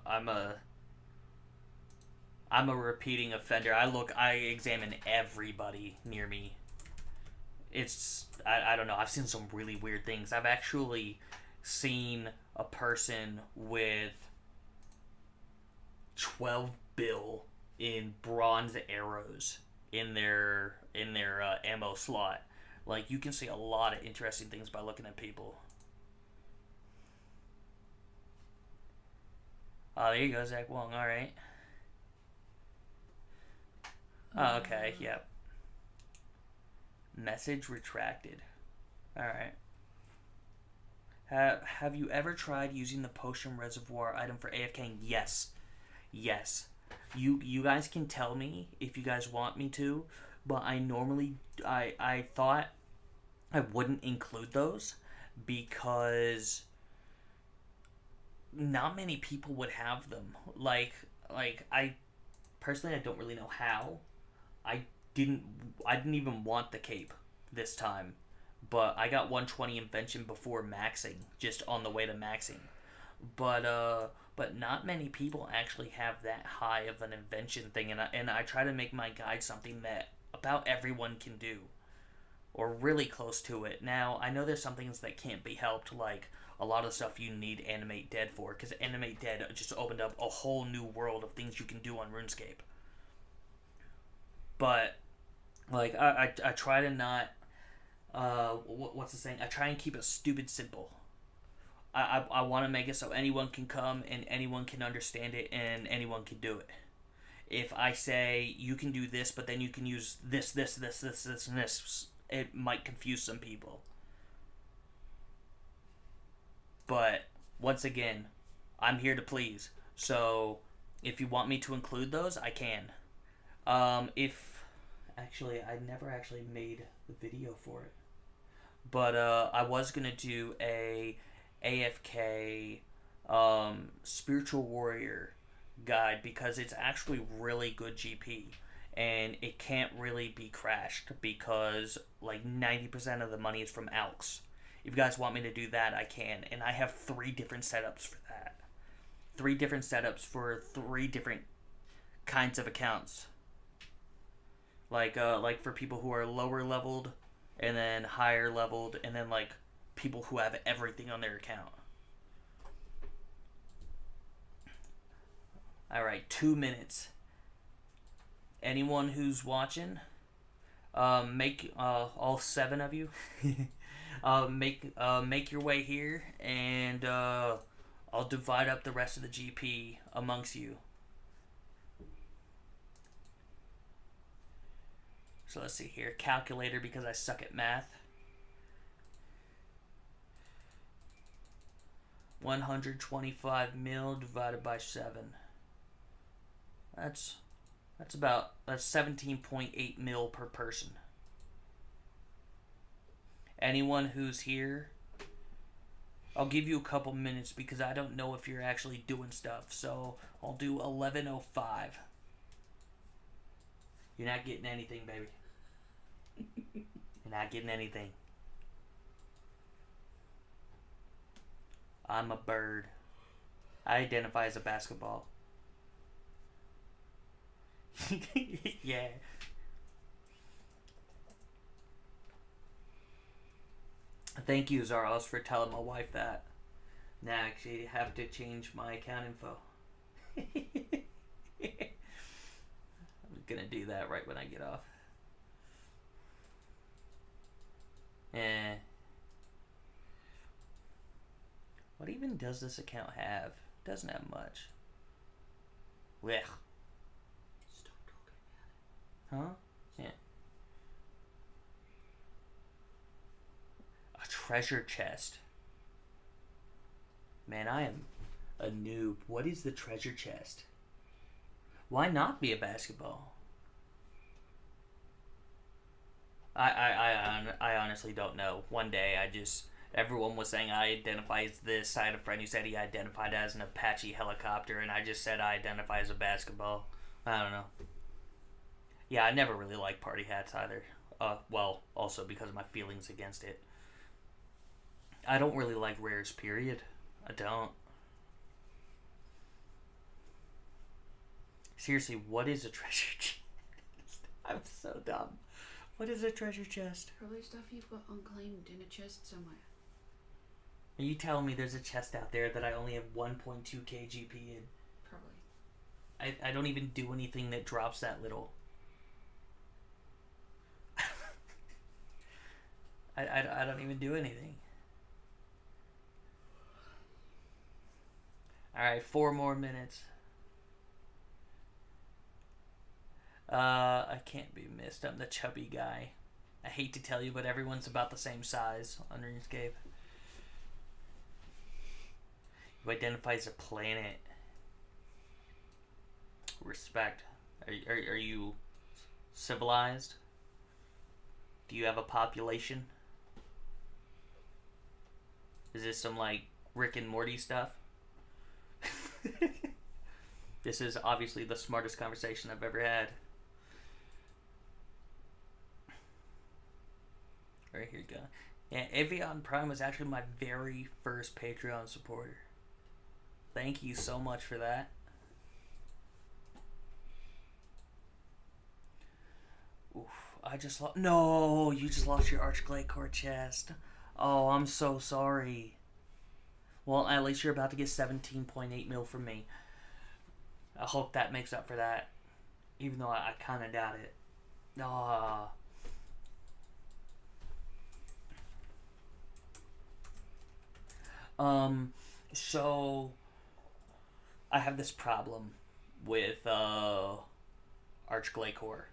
a repeating offender. I examine everybody near me. I don't know. I've seen some really weird things. I've actually seen a person with 12 bill in bronze arrows in their ammo slot. Like, you can see a lot of interesting things by looking at people. Oh, there you go, Zach Wong. All right. Oh, okay. Yep. Message retracted. All right. Have you ever tried using the potion reservoir item for AFKing? Yes. Yes. You guys can tell me if you guys want me to, but I thought I wouldn't include those because not many people would have them. Like I personally, I don't really know how. I didn't even want the cape this time, but I got 120 invention before maxing, just on the way to maxing. But not many people actually have that high of an invention thing, and I try to make my guide something that about everyone can do, or really close to it. Now, I know there's some things that can't be helped, like a lot of stuff you need Animate Dead for, because Animate Dead just opened up a whole new world of things you can do on RuneScape. But, like, I try to not, what's the saying? I try and keep it stupid simple. I want to make it so anyone can come and anyone can understand it and anyone can do it. If I say you can do this, but then you can use this, and this, it might confuse some people. But once again, I'm here to please. So if you want me to include those, I can. If actually, I never actually made the video for it, but I was gonna do a AFK spiritual warrior guide because it's actually really good GP and it can't really be crashed because like 90% of the money is from Alks. If you guys want me to do that, I can, and I have 3 different setups for that. 3 different setups for 3 different kinds of accounts. Like for people who are lower leveled and then higher leveled and then like people who have everything on their account. Alright, 2 minutes. Anyone who's watching, make all 7 of you make your way here, and I'll divide up the rest of the GP amongst you. So let's see here, calculator because I suck at math. 125 mil divided by 7. That's 17.8 mil per person. Anyone who's here, I'll give you a couple minutes because I don't know if you're actually doing stuff. So I'll do 11:05. You're not getting anything, baby. You're not getting anything. I'm a bird. I identify as a basketball. Yeah. Thank you, Zaros, for telling my wife that. Now I actually have to change my account info. I'm gonna do that right when I get off. What even does this account have? It doesn't have much. Blech. Stop talking about it. Huh? Yeah. A treasure chest. Man, I am a noob. What is the treasure chest? Why not be a basketball? I honestly don't know. One day everyone was saying I identify as this. I had a friend who said he identified as an Apache helicopter, and I just said I identify as a basketball. I don't know. Yeah, I never really liked party hats either. Well, also because of my feelings against it. I don't really like rares, period. I don't. Seriously, what is a treasure chest? I'm so dumb. What is a treasure chest? Probably stuff you've got unclaimed in a chest somewhere. Are you telling me there's a chest out there that I only have 1.2 kgp in? Probably. I don't even do anything that drops that little. I don't even do anything. Alright, 4 more minutes. I can't be missed. I'm the chubby guy. I hate to tell you, but everyone's about the same size on RuneScape. You identify as a planet. Respect. Are you civilized? Do you have a population? Is this some like Rick and Morty stuff? This is obviously the smartest conversation I've ever had. Right, here you go. Yeah, Avion Prime was actually my very first Patreon supporter. Thank you so much for that. Oof, I just lost. No, you just lost your Archglade Core chest. Oh, I'm so sorry. Well, at least you're about to get 17.8 mil from me. I hope that makes up for that. Even though I kind of doubt it. Ah. So I have this problem with Archglade Core.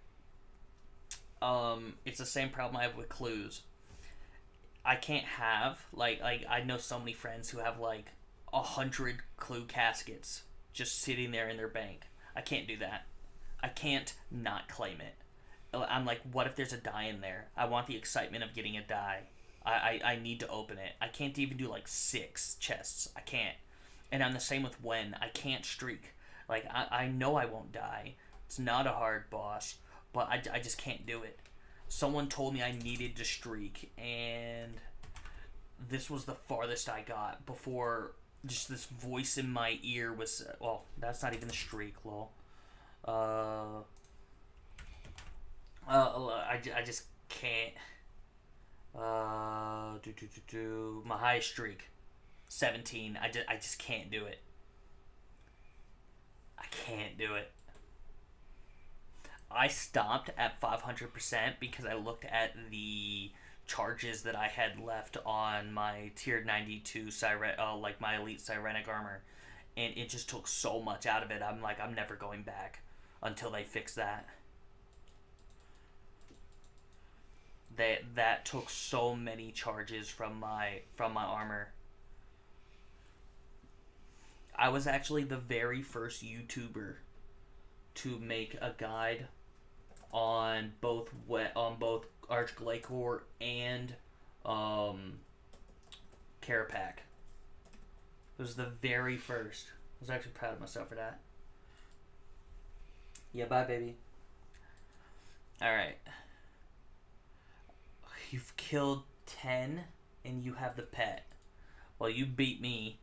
It's the same problem I have with clues. I can't have like I know so many friends who have like 100 clue caskets just sitting there in their bank. I can't do that. I can't not claim it. I'm like, what if there's a die in there? I want the excitement of getting a die. I need to open it. I can't even do like 6 chests. I can't. And I'm the same with when. I can't streak. Like, I know I won't die. It's not a hard boss, but I just can't do it. Someone told me I needed to streak, and this was the farthest I got before just this voice in my ear was, well, that's not even a streak, lol. I just can't. My highest streak, 17. I just can't do it. I can't do it. I stopped at 500% because I looked at the charges that I had left on my tier 92 like my elite Sirenic armor, and it just took so much out of it. I'm like, I'm never going back until they fix that. That took so many charges from my armor. I was actually the very first YouTuber to make a guide on both Archglade Core and Carapac. It was the very first. I was actually proud of myself for that. Yeah, bye, baby. Alright. You've killed 10 and you have the pet. Well, you beat me.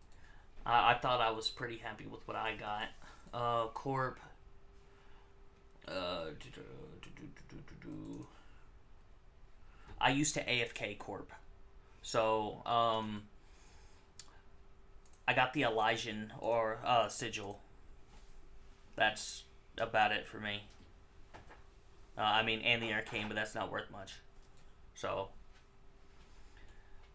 I thought I was pretty happy with what I got. Corp. I used to AFK Corp. So, I got the Elysian or Sigil. That's about it for me. I mean, and the Arcane, but that's not worth much. So,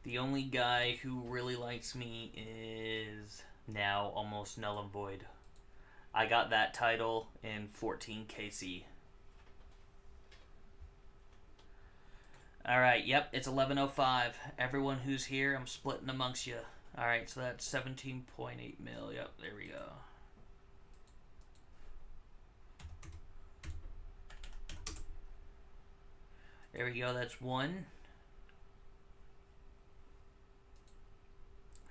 the only guy who really likes me is now almost Null and Void. I got that title in 14 KC. Alright, yep, it's 11:05. Everyone who's here, I'm splitting amongst you. Alright, so that's 17.8 mil. Yep, there we go. There we go, that's one.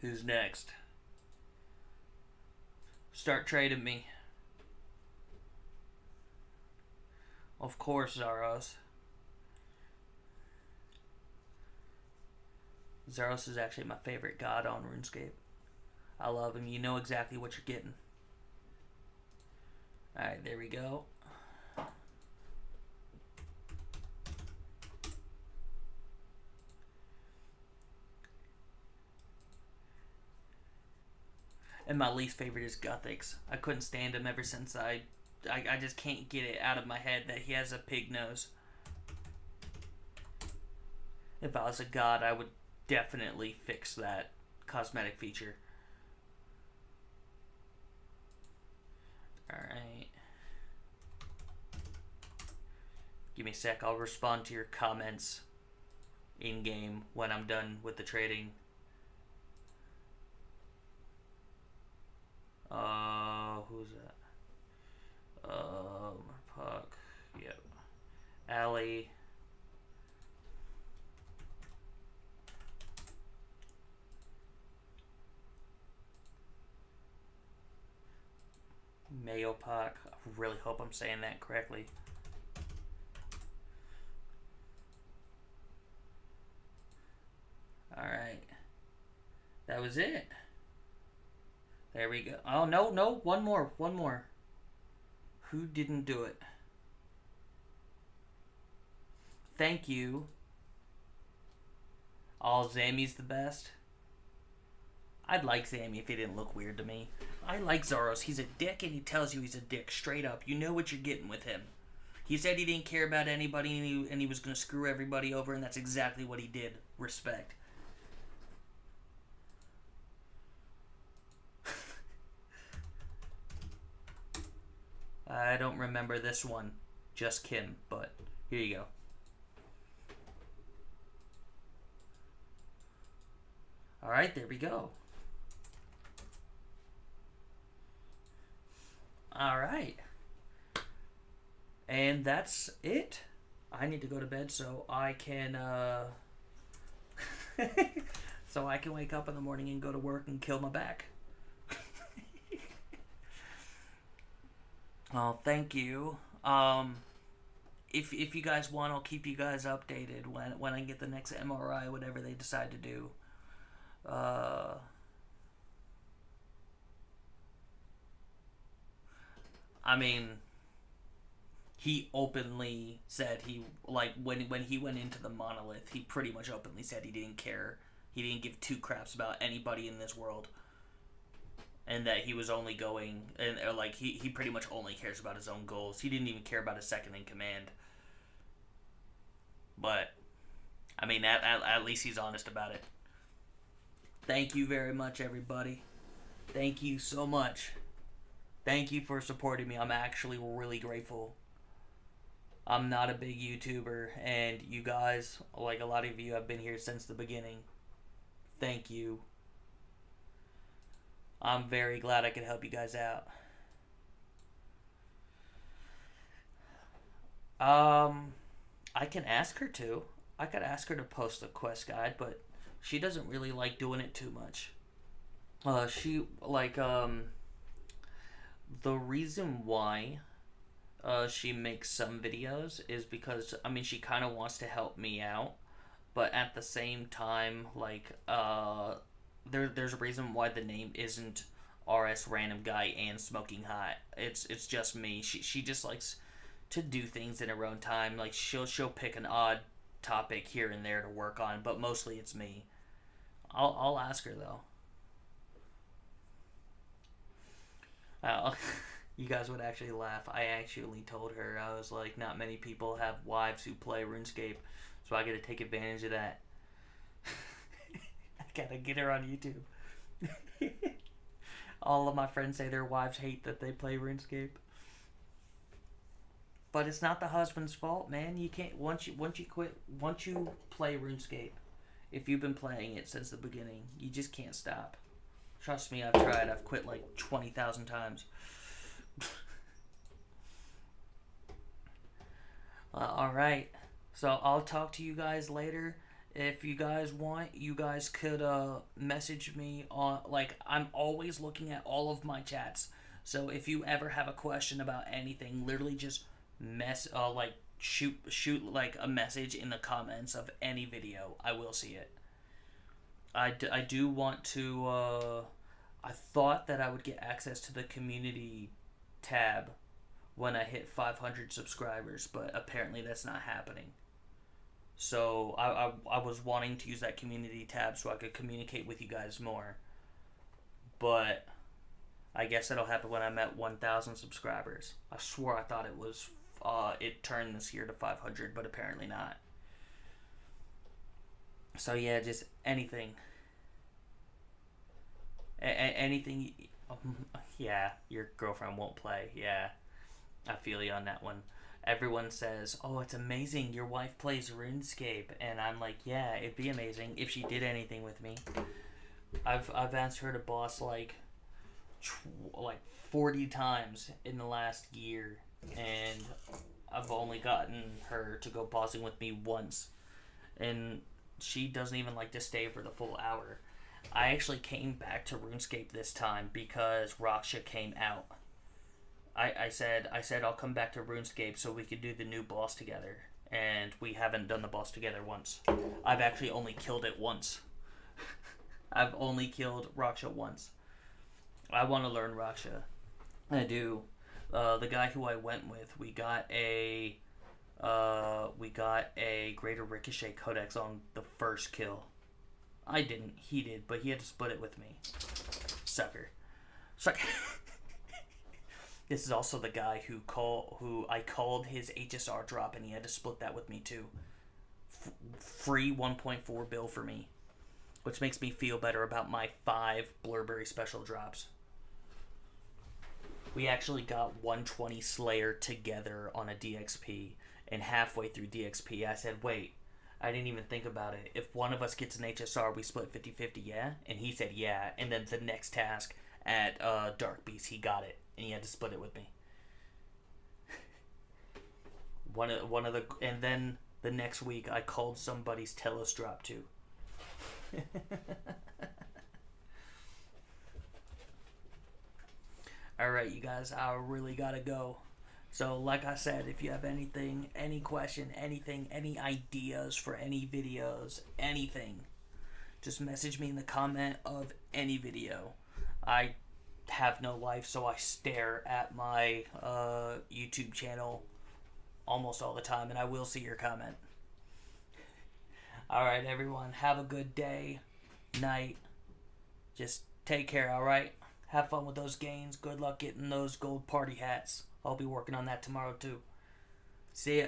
Who's next? Start trading me. Of course, Zaros. Zaros is actually my favorite god on RuneScape. I love him. You know exactly what you're getting. Alright, there we go. And my least favorite is Guthix. I couldn't stand him ever since I just can't get it out of my head that he has a pig nose. If I was a god, I would definitely fix that cosmetic feature. Alright. Give me a sec, I'll respond to your comments in-game when I'm done with the trading. Who's that? Puck. Yep. Allie. Mayo Puck. I really hope I'm saying that correctly. Alright. That was it. There we go. Oh, no. One more. Who didn't do it? Thank you. Oh, Zammy's the best. I'd like Zammy if he didn't look weird to me. I like Zaros. He's a dick and he tells you he's a dick straight up. You know what you're getting with him. He said he didn't care about anybody and he was going to screw everybody over, and that's exactly what he did. Respect. I don't remember this one. Just Kim, but here you go. Alright, there we go. Alright. And that's it. I need to go to bed so I can, so I can wake up in the morning and go to work and kill my back. Oh, thank you. If you guys want, I'll keep you guys updated when I get the next MRI, whatever they decide to do. I mean, he openly said he, like, when he went into the monolith, he pretty much openly said he didn't care. He didn't give two craps about anybody in this world. And that he was only going, and like, he pretty much only cares about his own goals. He didn't even care about his second in command. But, I mean, at least he's honest about it. Thank you very much, everybody. Thank you so much. Thank you for supporting me. I'm actually really grateful. I'm not a big YouTuber, and you guys, like a lot of you, have been here since the beginning. Thank you. I'm very glad I could help you guys out. I can ask her to. I could ask her to post a quest guide, but she doesn't really like doing it too much. She, like, the reason why she makes some videos is because, I mean, she kind of wants to help me out, but at the same time, like, there's a reason why the name isn't RS Random Guy and Smoking Hot. It's just me. She just likes to do things in her own time. Like, she'll pick an odd topic here and there to work on, but mostly it's me. I'll ask her though. You guys would actually laugh. I actually told her, I was like, not many people have wives who play RuneScape, so I gotta take advantage of that. I gotta get her on YouTube. All of my friends say their wives hate that they play RuneScape. But it's not the husband's fault, man. You can't, once you play RuneScape, if you've been playing it since the beginning, you just can't stop. Trust me, I've tried. I've quit like 20,000 times. Alright. So I'll talk to you guys later. If you guys want, you guys could message me on, like, I'm always looking at all of my chats. So if you ever have a question about anything, literally just shoot like a message in the comments of any video. I will see it. I do want to I thought that I would get access to the community tab when I hit 500 subscribers, but apparently that's not happening. So I was wanting to use that community tab so I could communicate with you guys more. But I guess that'll happen when I'm at 1,000 subscribers. I swore I thought it was it turned this year to 500, but apparently not. So yeah, just anything. Anything. Yeah, your girlfriend won't play. Yeah, I feel you on that one. Everyone says, "Oh, it's amazing your wife plays RuneScape," and I'm like, "Yeah, it'd be amazing if she did anything with me." I've asked her to boss like 40 times in the last year, and I've only gotten her to go bossing with me once, and she doesn't even like to stay for the full hour. I actually came back to RuneScape this time because Raksha came out. I said I'll come back to RuneScape so we could do the new boss together, and we haven't done the boss together once. I've actually only killed it once. I've only killed Raksha once. I want to learn Raksha. I do. The guy who I went with, we got a Greater Ricochet Codex on the first kill. I didn't. He did, but he had to split it with me. Sucker. This is also the guy who I called his HSR drop, and he had to split that with me too. Free 1.4 bill for me, which makes me feel better about my 5 Blurberry special drops. We actually got 120 Slayer together on a DXP, and halfway through DXP I said, wait, I didn't even think about it. If one of us gets an HSR, we split 50-50, yeah? And he said, yeah. And then the next task at Dark Beast, he got it, and he had to split it with me. And then the next week, I called somebody's Telos drop too. Alright, you guys, I really gotta go. So, like I said, if you have anything, any question, anything, any ideas for any videos, anything, just message me in the comment of any video. I have no life, so I stare at my YouTube channel almost all the time, and I will see your comment. Alright, everyone, have a good day, night. Just take care, alright? Have fun with those gains. Good luck getting those gold party hats. I'll be working on that tomorrow too. See ya.